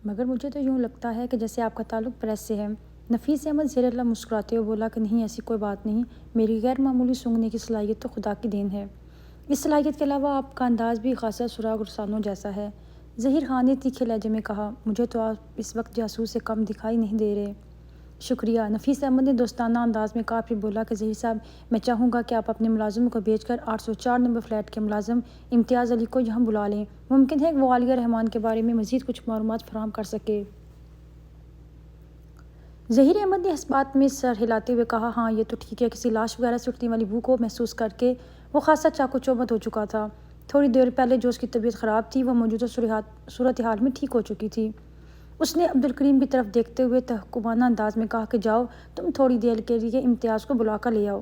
مگر مجھے تو یوں لگتا ہے کہ جیسے آپ کا تعلق پریس سے ہے۔ نفیس احمد زیر اللہ مسکراتے ہوئے بولا کہ نہیں، ایسی کوئی بات نہیں، میری غیر معمولی سونگھنے کی صلاحیت تو خدا کی دین ہے۔ اس صلاحیت کے علاوہ آپ کا انداز بھی خاصا سراغ رسانوں جیسا ہے۔ ظہیر خان نے تیکھے لہجے میں کہا، مجھے تو آپ اس وقت جاسوس سے کم دکھائی نہیں دے رہے۔ شکریہ، نفیس احمد نے دوستانہ انداز میں کہا، پھر بولا کہ ظہیر صاحب، میں چاہوں گا کہ آپ اپنے ملازموں کو بھیج کر 804 نمبر فلیٹ کے ملازم امتیاز علی کو یہاں بلا لیں۔ ممکن ہے کہ وہ عالیہ رحمان کے بارے میں مزید کچھ معلومات فراہم کر سکے۔ ظہیر احمد نے اس بات میں سر ہلاتے ہوئے کہا، ہاں یہ تو ٹھیک ہے۔ کسی لاش وغیرہ سے اٹھنے والی بو کو محسوس کر کے وہ خاصا چاقو چوبند ہو چکا تھا۔ تھوڑی دیر پہلے جو اس کی طبیعت خراب تھی وہ موجودہ صورتحال میں ٹھیک ہو چکی تھی۔ اس نے عبدالکریم کی طرف دیکھتے ہوئے تحققانہ انداز میں کہا کہ جاؤ، تم تھوڑی دیر کے لیے امتیاز کو بلا کر لے آؤ۔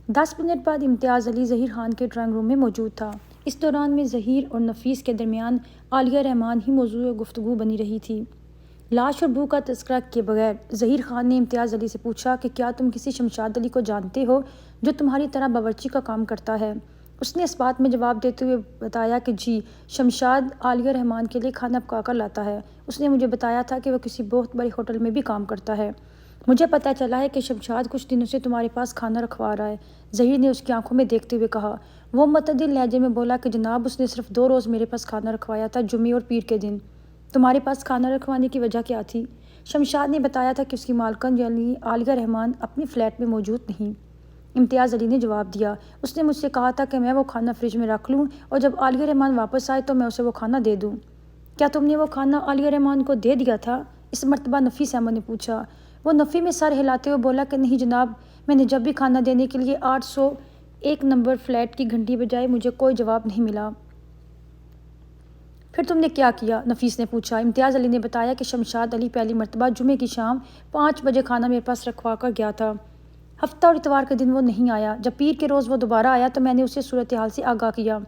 10 منٹ بعد امتیاز علی ظہیر خان کے ڈرائنگ روم میں موجود تھا۔ اس دوران میں ظہیر اور نفیس کے درمیان عالیہ رحمان ہی موضوع گفتگو بنی رہی تھی۔ لاش اور بو کا تذکرہ کیے بغیر ظہیر خان نے امتیاز علی سے پوچھا کہ کیا تم کسی شمشاد علی کو جانتے ہو جو تمہاری طرح باورچی کا کام کرتا ہے؟ اس نے اس بات میں جواب دیتے ہوئے بتایا کہ جی، شمشاد عالیہ رحمان کے لیے کھانا پکا کر لاتا ہے۔ اس نے مجھے بتایا تھا کہ وہ کسی بہت بڑے ہوٹل میں بھی کام کرتا ہے۔ مجھے پتہ چلا ہے کہ شمشاد کچھ دنوں سے تمہارے پاس کھانا رکھوا رہا ہے۔ ظہیر نے اس کی آنکھوں میں دیکھتے ہوئے کہا۔ وہ معتدل لہجے میں بولا کہ جناب، اس نے صرف 2 روز میرے پاس کھانا رکھوایا تھا، جمعے اور پیر کے دن۔ تمہارے پاس کھانا رکھوانے کی وجہ کیا تھی؟ شمشاد نے بتایا تھا کہ اس کی مالکن یعنی عالیہ رحمان اپنی فلیٹ میں موجود نہیں۔ امتیاز علی نے جواب دیا، اس نے مجھ سے کہا تھا کہ میں وہ کھانا فریج میں رکھ لوں اور جب عالیہ رحمان واپس آئے تو میں اسے وہ کھانا دے دوں۔ کیا تم نے وہ کھانا عالیہ رحمان کو دے دیا تھا؟ اس مرتبہ نفیس احمد نے پوچھا۔ وہ نفی میں سر ہلاتے ہوئے بولا کہ نہیں جناب، میں نے جب بھی کھانا دینے کے لیے 801 نمبر فلیٹ کی گھنٹی بجائی مجھے کوئی جواب نہیں ملا۔ پھر تم نے کیا کیا؟ نفیس نے پوچھا۔ امتیاز علی نے بتایا کہ شمشاد علی پہلی مرتبہ جمعے کی شام 5 بجے کھانا میرے پاس رکھوا کر گیا تھا۔ ہفتہ اور اتوار کے دن وہ نہیں آیا۔ جب پیر کے روز وہ دوبارہ آیا تو میں نے اسے صورتحال سے آگاہ کیا۔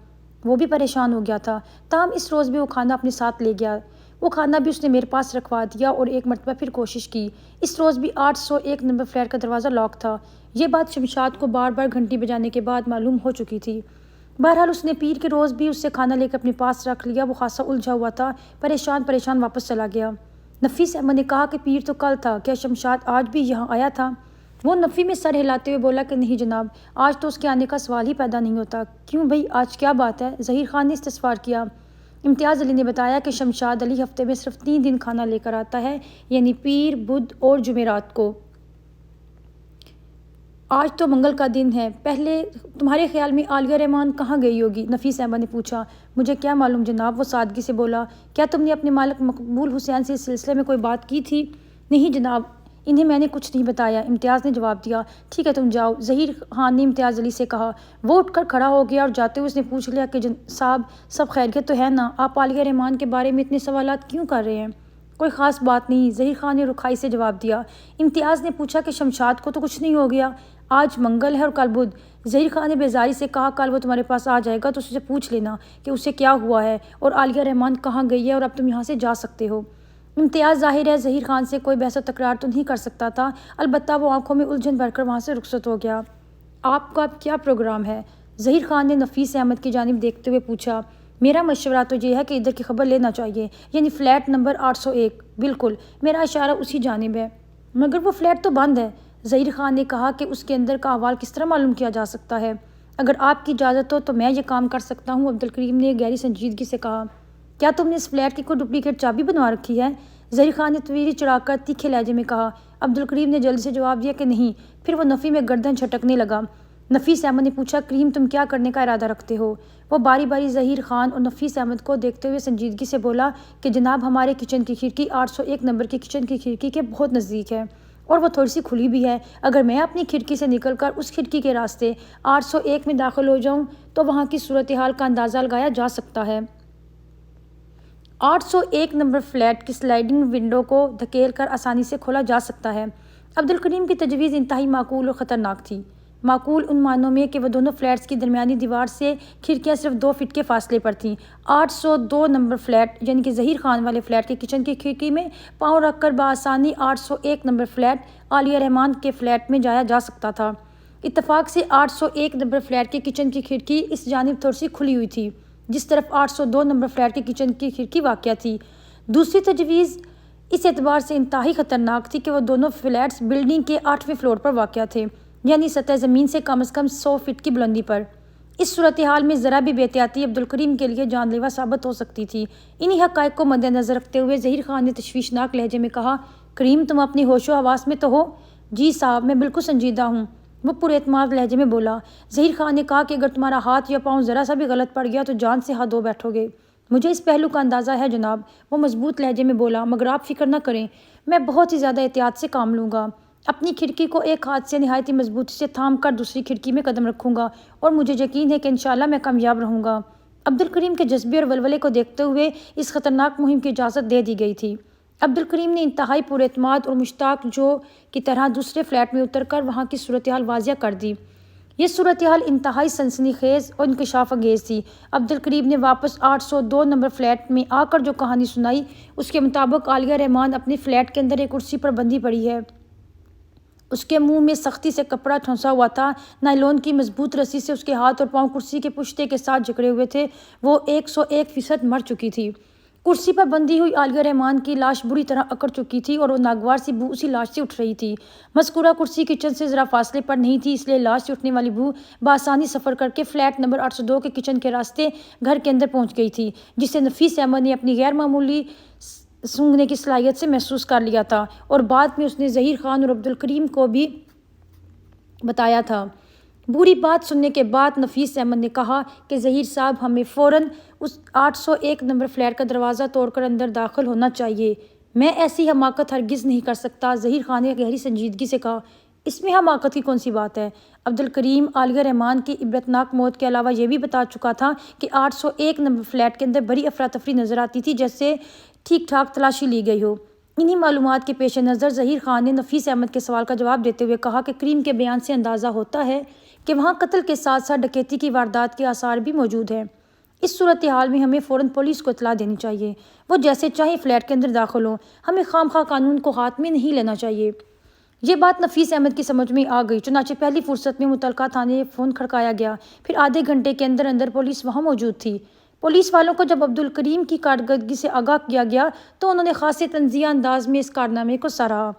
وہ بھی پریشان ہو گیا تھا، تاہم اس روز بھی وہ کھانا اپنے ساتھ لے گیا۔ وہ کھانا بھی اس نے میرے پاس رکھوا دیا اور ایک مرتبہ پھر کوشش کی۔ اس روز بھی 801 نمبر فلیٹ کا دروازہ لاک تھا۔ یہ بات شمشاد کو بار بار گھنٹی بجانے کے بعد معلوم ہو چکی تھی۔ بہرحال اس نے پیر کے روز بھی اس سے کھانا لے کر اپنے پاس رکھ لیا۔ وہ خاصا الجھا ہوا تھا، پریشان واپس چلا گیا۔ نفیس احمد نے کہا کہ پیر تو کل تھا، کیا شمشاد آج بھی یہاں آیا تھا؟ وہ نفی میں سر ہلاتے ہوئے بولا کہ نہیں جناب، آج تو اس کے آنے کا سوال ہی پیدا نہیں ہوتا۔ کیوں بھئی، آج کیا بات ہے؟ ظہیر خان نے استفسار کیا۔ امتیاز علی نے بتایا کہ شمشاد علی ہفتے میں صرف 3 دن کھانا لے کر آتا ہے، یعنی پیر، بدھ اور جمعرات کو۔ آج تو منگل کا دن ہے۔ پہلے تمہارے خیال میں عالیہ رحمان کہاں گئی ہوگی؟ نفیس احمد نے پوچھا۔ مجھے کیا معلوم جناب، وہ سادگی سے بولا۔ کیا تم نے اپنے مالک مقبول حسین سے اس سلسلے میں کوئی بات کی تھی؟ نہیں جناب، انہیں میں نے کچھ نہیں بتایا، امتیاز نے جواب دیا۔ ٹھیک ہے، تم جاؤ، ظہیر خان نے امتیاز علی سے کہا۔ وہ اٹھ کر کھڑا ہو گیا اور جاتے ہوئے اس نے پوچھ لیا کہ صاحب، سب خیریت تو ہے نا؟ آپ عالیہ رحمان کے بارے میں اتنے سوالات کیوں کر رہے ہیں؟ کوئی خاص بات نہیں، ظہیر خان نے رکھائی سے جواب دیا۔ امتیاز نے پوچھا کہ شمشاد کو تو کچھ نہیں ہو گیا؟ آج منگل ہے اور کل بدھ۔ ظہیر خان نے بیزاری سے کہا، کل وہ تمہارے پاس آ جائے گا تو اس سے پوچھ لینا کہ اسے کیا ہوا ہے اور عالیہ رحمان کہاں گئی ہے اور اب تم یہاں سے جا سکتے ہو۔ امتیاز ظاہر ہے ظہیر خان سے کوئی بحث و تکرار تو نہیں کر سکتا تھا، البتہ وہ آنکھوں میں الجھن بھر کر وہاں سے رخصت ہو گیا۔ آپ کا اب کیا پروگرام ہے؟ ظہیر خان نے نفیس احمد کی جانب دیکھتے ہوئے پوچھا۔ میرا مشورہ تو یہ ہے کہ ادھر کی خبر لینا چاہیے، یعنی فلیٹ نمبر 801۔ بالکل، میرا اشارہ اسی جانب ہے۔ مگر وہ فلیٹ تو بند ہے۔ ظہیر خان نے کہا کہ اس کے اندر کا احوال کس طرح معلوم کیا جا سکتا ہے؟ اگر آپ کی اجازت ہو تو میں یہ کام کر سکتا ہوں، عبدالکریم نے گہری سنجیدگی سے کہا۔ کیا تم نے اس فلیٹ کی کوئی ڈپلیکیٹ چابی بنوا رکھی ہے؟ ظہیر خان نے تویری چڑھا کر تیکھے لہجے میں کہا۔ عبدالکریم نے جلدی سے جواب دیا کہ نہیں۔ پھر وہ نفی میں گردن جھٹکنے لگا۔ نفیس احمد نے پوچھا، کریم تم کیا کرنے کا ارادہ رکھتے ہو؟ وہ باری باری ظہیر خان اور نفیس احمد کو دیکھتے ہوئے سنجیدگی سے بولا کہ جناب، ہمارے کچن کی کھڑکی 801 نمبر کی کچن کی کھڑکی کے بہت نزدیک ہے اور وہ تھوڑی سی کھلی بھی ہے۔ اگر میں اپنی کھڑکی سے نکل کر اس کھڑکی کے راستے 801 میں داخل ہو جاؤں تو وہاں کی صورتحال کا اندازہ لگایا جا سکتا ہے۔ 801 نمبر فلیٹ کی سلائڈنگ ونڈو کو دھکیل کر آسانی سے کھولا جا سکتا ہے۔ عبدالکریم کی تجویز انتہائی معقول اور خطرناک تھی۔ معقول ان معنوں میں کہ وہ دونوں فلیٹس کی درمیانی دیوار سے کھڑکیاں صرف 2 فٹ کے فاصلے پر تھیں۔ 802 نمبر فلیٹ یعنی کہ ظہیر خان والے فلیٹ کی کچن کی کھڑکی میں پاؤں رکھ کر بآسانی 801 نمبر فلیٹ عالیہ رحمان کے فلیٹ میں جایا جا سکتا تھا۔ اتفاق سے 801 نمبر فلیٹ کی کچن کی کھڑکی اس جانب تھوڑی سی کھلی ہوئی تھی جس طرف 802 نمبر فلیٹ کی کچن کی کھڑکی واقع تھی۔ دوسری تجویز اس اعتبار سے انتہائی خطرناک تھی کہ وہ دونوں فلیٹس بلڈنگ کے 8ویں فلور پر واقع تھے، یعنی سطح زمین سے کم از کم 100 فٹ کی بلندی پر۔ اس صورتحال میں ذرا بھی بے احتیاطی عبدالکریم کے لیے جان لیوا ثابت ہو سکتی تھی۔ انہی حقائق کو مد نظر رکھتے ہوئے ظہیر خان نے تشویشناک لہجے میں کہا، کریم تم اپنی ہوش و حواس میں تو ہو؟ جی صاحب، میں بالکل سنجیدہ ہوں، وہ پر اعتماد لہجے میں بولا۔ ظہیر خان نے کہا کہ اگر تمہارا ہاتھ یا پاؤں ذرا سا بھی غلط پڑ گیا تو جان سے ہاتھ دھو بیٹھو گے۔ مجھے اس پہلو کا اندازہ ہے جناب، وہ مضبوط لہجے میں بولا، مگر آپ فکر نہ کریں، میں بہت ہی زیادہ احتیاط سے کام لوں گا۔ اپنی کھڑکی کو ایک ہاتھ سے نہایت مضبوطی سے تھام کر دوسری کھڑکی میں قدم رکھوں گا اور مجھے یقین ہے کہ انشاءاللہ میں کامیاب رہوں گا۔ عبدالکریم کے جذبے اور ولولے کو دیکھتے ہوئے اس خطرناک مہم کی اجازت دے دی گئی تھی۔ عبدالکریم نے انتہائی پر اعتماد اور مشتاق جو کی طرح دوسرے فلیٹ میں اتر کر وہاں کی صورتحال واضح کر دی۔ یہ صورتحال انتہائی سنسنی خیز اور انکشاف انگیز تھی۔ عبدالکریم نے واپس 802 نمبر فلیٹ میں آ کر جو کہانی سنائی، اس کے مطابق عالیہ رحمان اپنے فلیٹ کے اندر ایک کرسی پر بندھی پڑی ہے۔ اس کے منہ میں سختی سے کپڑا ٹھونسا ہوا تھا، نائلون کی مضبوط رسی سے اس کے ہاتھ اور پاؤں کرسی کے پشتے کے ساتھ جکڑے ہوئے تھے۔ وہ 101% مر چکی تھی۔ کرسی پر بندھی ہوئی عالیہ رحمان کی لاش بری طرح اکڑ چکی تھی اور وہ ناگوار سی بو اسی لاش سے اٹھ رہی تھی۔ مذکورہ کرسی کچن سے ذرا فاصلے پر نہیں تھی، اس لیے لاش سے اٹھنے والی بو بآسانی سفر کر کے فلیٹ نمبر 802 کے کچن کے راستے گھر کے اندر پہنچ گئی تھی، جسے نفیس احمد نے اپنی غیر معمولی سونگھنے کی صلاحیت سے محسوس کر لیا تھا اور بعد میں اس نے ظہیر خان اور عبدالکریم کو بھی بتایا تھا۔ بری بات سننے کے بعد نفیس احمد نے کہا کہ ظہیر صاحب، ہمیں فوراً اس 801 نمبر فلیٹ کا دروازہ توڑ کر اندر داخل ہونا چاہیے۔ میں ایسی حماقت ہرگز نہیں کر سکتا، ظہیر خان نے گہری سنجیدگی سے کہا۔ اس میں حماقت کی کون سی بات ہے؟ عبدالکریم عالیہ رحمان کی عبرتناک موت کے علاوہ یہ بھی بتا چکا تھا کہ 801 نمبر فلیٹ کے اندر بڑی افراتفری نظر آتی تھی، جیسے ٹھیک ٹھاک تلاشی لی گئی ہو۔ انہی معلومات کے پیش نظر ظہیر خان نے نفیس احمد کے سوال کا جواب دیتے ہوئے کہا کہ کریم کے بیان سے اندازہ ہوتا ہے کہ وہاں قتل کے ساتھ ساتھ ڈکیتی کی واردات کے آثار بھی موجود ہیں۔ اس صورتحال میں ہمیں فوراً پولیس کو اطلاع دینی چاہیے، وہ جیسے چاہیں فلیٹ کے اندر داخل ہوں، ہمیں خام خواہ قانون کو ہاتھ میں نہیں لینا چاہیے۔ یہ بات نفیس احمد کی سمجھ میں آ گئی، چنانچہ پہلی فرصت میں متعلقہ تھانے فون کھڑکایا گیا۔ پھر آدھے گھنٹے کے اندر اندر پولیس وہاں موجود تھی۔ پولیس والوں کو جب عبدالکریم کی کارکردگی سے آگاہ کیا گیا تو انہوں نے خاصے تنزیہ انداز میں اس کارنامے کو سراہا۔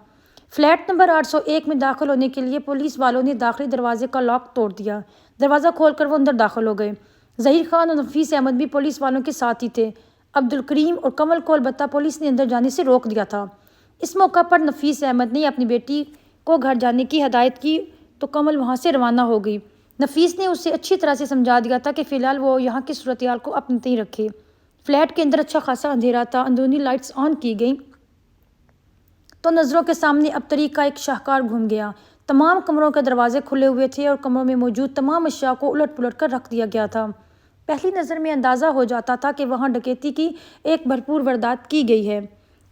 فلیٹ نمبر 801 میں داخل ہونے کے لیے پولیس والوں نے داخلی دروازے کا لاک توڑ دیا۔ دروازہ کھول کر وہ اندر داخل ہو گئے۔ ظہیر خان اور نفیس احمد بھی پولیس والوں کے ساتھ ہی تھے۔ عبدالکریم اور کمل کو البتہ پولیس نے اندر جانے سے روک دیا تھا۔ اس موقع پر نفیس احمد نے اپنی بیٹی کو گھر جانے کی ہدایت کی تو کمل وہاں سے روانہ ہو گئی۔ نفیس نے اسے اچھی طرح سے سمجھا دیا تھا کہ فی الحال وہ یہاں کی صورتحال کو اپنے تئیں رکھے۔ فلیٹ کے اندر اچھا خاصا اندھیرا تھا۔ اندرونی لائٹس آن کی گئیں تو نظروں کے سامنے ابتری کا ایک شاہکار گھوم گیا۔ تمام کمروں کے دروازے کھلے ہوئے تھے اور کمروں میں موجود تمام اشیاء کو الٹ پلٹ کر رکھ دیا گیا تھا۔ پہلی نظر میں اندازہ ہو جاتا تھا کہ وہاں ڈکیتی کی ایک بھرپور واردات کی گئی ہے۔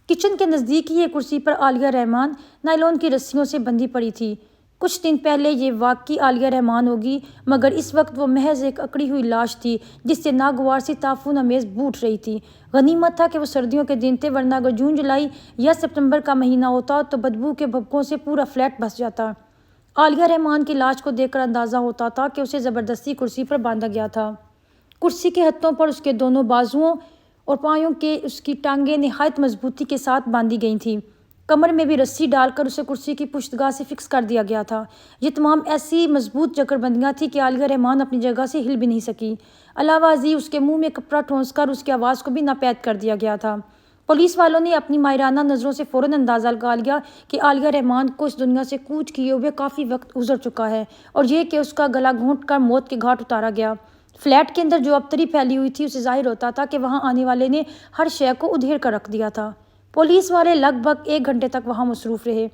کچن کے نزدیک ہی ایک کرسی پر عالیہ رحمان نائلون کی رسیوں سے بندھی پڑی تھی۔ کچھ دن پہلے یہ واقعی عالیہ رحمان ہوگی، مگر اس وقت وہ محض ایک اکڑی ہوئی لاش تھی جس سے ناگوار سی تعفن آمیز بو اٹھ رہی تھی۔ غنیمت تھا کہ وہ سردیوں کے دن تھے، ورنہ اگر جون جولائی یا ستمبر کا مہینہ ہوتا تو بدبو کے بھبکوں سے پورا فلیٹ بھس جاتا۔ عالیہ رحمان کی لاش کو دیکھ کر اندازہ ہوتا تھا کہ اسے زبردستی کرسی پر باندھا گیا تھا۔ کرسی کے ہتھوں پر اس کے دونوں بازوؤں اور پایوں کے اس کی ٹانگیں نہایت مضبوطی کے ساتھ باندھی گئی تھیں۔ کمر میں بھی رسی ڈال کر اسے کرسی کی پشتگاہ سے فکس کر دیا گیا تھا۔ یہ تمام ایسی مضبوط جکڑ بندیاں تھیں کہ عالیہ رحمان اپنی جگہ سے ہل بھی نہیں سکی۔ علاوہ ازیں اس کے منہ میں کپڑا ٹھونس کر اس کی آواز کو بھی ناپید کر دیا گیا تھا۔ پولیس والوں نے اپنی ماہرانہ نظروں سے فوراً اندازہ لگا لیا کہ عالیہ رحمان کو اس دنیا سے کوچ کیے ہوئے کافی وقت گزر چکا ہے اور یہ کہ اس کا گلا گھونٹ کر موت کے گھاٹ اتارا گیا۔ فلیٹ کے اندر جو ابتری پھیلی ہوئی تھی، اسے ظاہر ہوتا تھا کہ وہاں آنے والے نے ہر شے کو ادھیڑ کر رکھ دیا تھا۔ پولیس والے لگ بھگ 1 گھنٹے تک وہاں مصروف رہے،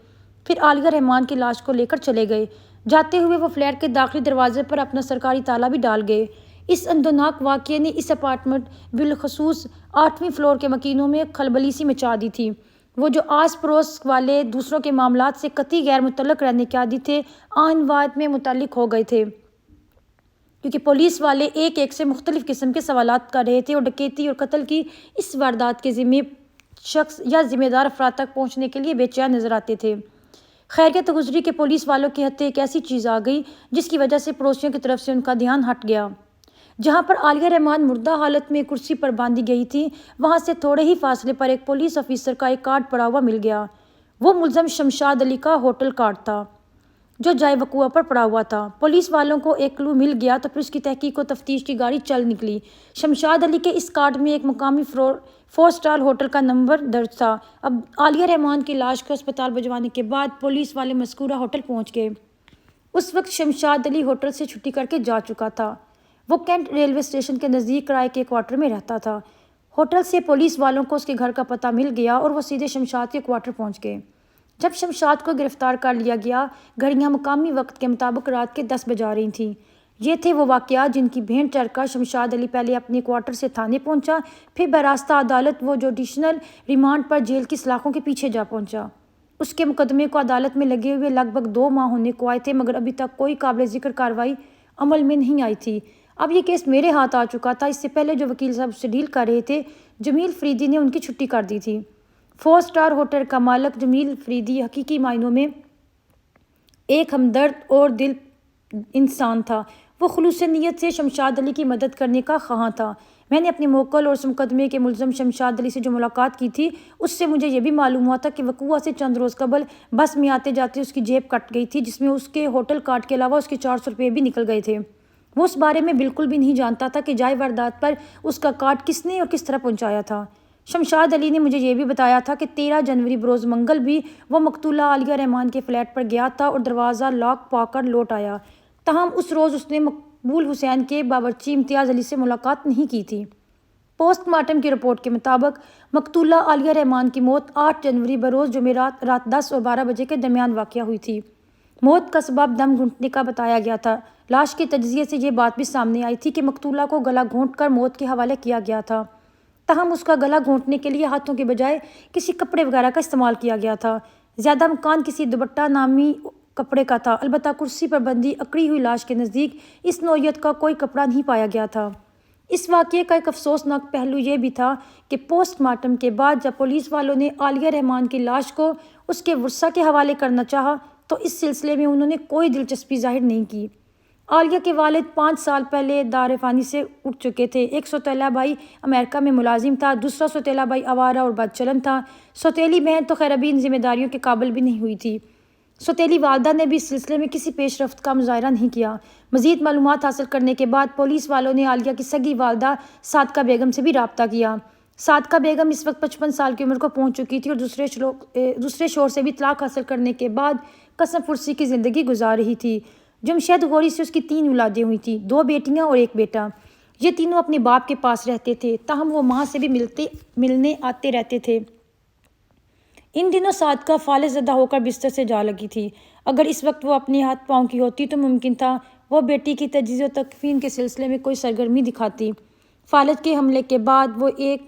پھر عالیہ رحمان کی لاش کو لے کر چلے گئے۔ جاتے ہوئے وہ فلیٹ کے داخلی دروازے پر اپنا سرکاری تالا بھی ڈال گئے۔ اس اندوناک واقعے نے اس اپارٹمنٹ بالخصوص 8ویں فلور کے مکینوں میں کھلبلی سی مچا دی تھی۔ وہ جو آس پڑوس والے دوسروں کے معاملات سے قطعی غیر متعلق رہنے کے عادی تھے، آن واد میں متعلق ہو گئے تھے، کیونکہ پولیس والے ایک ایک سے مختلف قسم کے سوالات کر رہے تھے اور ڈکیتی اور قتل کی اس واردات کے ذمہ شخص یا ذمہ دار افراد تک پہنچنے کے لیے بے چین نظر آتے تھے۔ خیریت گزری کہ پولیس والوں کے ہتھے ایک ایسی چیز آ گئی جس کی وجہ سے پڑوسیوں کی طرف سے ان کا دھیان ہٹ گیا۔ جہاں پر عالیہ رحمان مردہ حالت میں کرسی پر باندھی گئی تھی، وہاں سے تھوڑے ہی فاصلے پر ایک پولیس افیسر کا ایک کارڈ پڑا ہوا مل گیا۔ وہ ملزم شمشاد علی کا ہوٹل کارڈ تھا جو جائے وقوع پر پڑا ہوا تھا۔ پولیس والوں کو ایک کلو مل گیا تو پھر اس کی تحقیق و تفتیش کی گاڑی چل نکلی۔ شمشاد علی کے اس کارڈ میں ایک مقامی 4 اسٹار ہوٹل کا نمبر درج تھا۔ اب عالیہ رحمان کی لاش کو اسپتال بھجوانے کے بعد پولیس والے مذکورہ ہوٹل پہنچ گئے۔ اس وقت شمشاد علی ہوٹل سے چھٹی کر کے جا چکا تھا۔ وہ کینٹ ریلوے اسٹیشن کے نزدیک کرائے کے کوارٹر میں رہتا تھا۔ ہوٹل سے پولیس والوں کو اس کے گھر کا پتہ مل گیا اور وہ سیدھے شمشاد کے کوارٹر پہنچ گئے۔ جب شمشاد کو گرفتار کر لیا گیا، گھڑیاں مقامی وقت کے مطابق رات کے 10 بجا رہی تھیں۔ یہ تھے وہ واقعات جن کی بھینٹ چڑھ کر شمشاد علی پہلے اپنے کوارٹر سے تھانے پہنچا، پھر براستہ عدالت وہ جوڈیشنل ریمانڈ پر جیل کی سلاخوں کے پیچھے جا پہنچا۔ اس کے مقدمے کو عدالت میں لگے ہوئے لگ بھگ 2 ماہ ہونے کو آئے تھے، مگر ابھی تک کوئی قابل ذکر کارروائی عمل میں نہیں آئی تھی۔ اب یہ کیس میرے ہاتھ آ چکا تھا۔ اس سے پہلے جو وکیل صاحب اس سے ڈیل کر رہے تھے، جمیل فریدی نے ان کی چھٹی کر دی تھی۔ 4 اسٹار ہوٹل کا مالک جمیل فریدی حقیقی معنوں میں ایک ہمدرد اور دل انسان تھا۔ وہ خلوص نیت سے شمشاد علی کی مدد کرنے کا خواہاں تھا۔ میں نے اپنے موکل اور اس مقدمے کے ملزم شمشاد علی سے جو ملاقات کی تھی، اس سے مجھے یہ بھی معلوم ہوا تھا کہ وقوع سے چند روز قبل بس میں آتے جاتے اس کی جیب کٹ گئی تھی، جس میں اس کے ہوٹل کارڈ کے علاوہ اس کے 400 روپے بھی نکل گئے تھے۔ وہ اس بارے میں بالکل بھی نہیں جانتا تھا کہ جائے واردات پر اس کا کارڈ کس نے اور کس طرح پہنچایا تھا۔ شمشاد علی نے مجھے یہ بھی بتایا تھا کہ 13 جنوری بروز منگل بھی وہ مقتولہ عالیہ رحمان کے فلیٹ پر گیا تھا اور دروازہ لاک پا کر لوٹ آیا۔ تاہم اس روز اس نے مقبول حسین کے باورچی امتیاز علی سے ملاقات نہیں کی تھی۔ پوسٹ مارٹم کی رپورٹ کے مطابق مقتولہ عالیہ رحمان کی موت 8 جنوری بروز جمعرات رات 10 اور 12 بجے کے درمیان واقع ہوئی تھی۔ موت کا سبب دم گھونٹنے کا بتایا گیا تھا۔ لاش کے تجزیے سے یہ بات بھی سامنے آئی تھی کہ مقتولہ کو گلا گھونٹ کر موت کے حوالے کیا گیا تھا۔ تاہم اس کا گلا گھونٹنے کے لیے ہاتھوں کے بجائے کسی کپڑے وغیرہ کا استعمال کیا گیا تھا۔ زیادہ امکان کسی دوپٹہ نامی کپڑے کا تھا، البتہ کرسی پر بندھی اکڑی ہوئی لاش کے نزدیک اس نوعیت کا کوئی کپڑا نہیں پایا گیا تھا۔ اس واقعے کا ایک افسوسناک پہلو یہ بھی تھا کہ پوسٹ مارٹم کے بعد جب پولیس والوں نے عالیہ رحمان کی لاش کو اس کے ورثاء کے حوالے کرنا چاہا تو اس سلسلے میں انہوں نے کوئی دلچسپی ظاہر نہیں کی۔ عالیہ کے والد 5 سال پہلے دار فانی سے اٹھ چکے تھے۔ ایک سوتیلا بھائی امریکہ میں ملازم تھا، دوسرا سوتیلا بھائی آوارہ اور بد چلن تھا۔ سوتیلی بہن تو خیر ابھی ان ذمہ داریوں کے قابل بھی نہیں ہوئی تھی۔ سوتیلی والدہ نے بھی اس سلسلے میں کسی پیش رفت کا مظاہرہ نہیں کیا۔ مزید معلومات حاصل کرنے کے بعد پولیس والوں نے عالیہ کی سگی والدہ صادقہ بیگم سے بھی رابطہ کیا۔ صادقہ بیگم اس وقت 55 سال کی عمر کو پہنچ چکی تھی اور دوسرے شوہر سے بھی طلاق حاصل کرنے کے بعد قسم پرسی کی زندگی گزار رہی تھی۔ جمشید غوری سے اس کی 3 اولادیں ہوئی تھیں، 2 بیٹیاں اور 1 بیٹا۔ یہ تینوں اپنے باپ کے پاس رہتے تھے، تاہم وہ ماں سے بھی ملنے آتے رہتے تھے۔ ان دنوں صادقہ فالج زدہ ہو کر بستر سے جا لگی تھی۔ اگر اس وقت وہ اپنے ہاتھ پاؤں کی ہوتی تو ممکن تھا وہ بیٹی کی تجہیز و تکفین کے سلسلے میں کوئی سرگرمی دکھاتی۔ فالج کے حملے کے بعد وہ ایک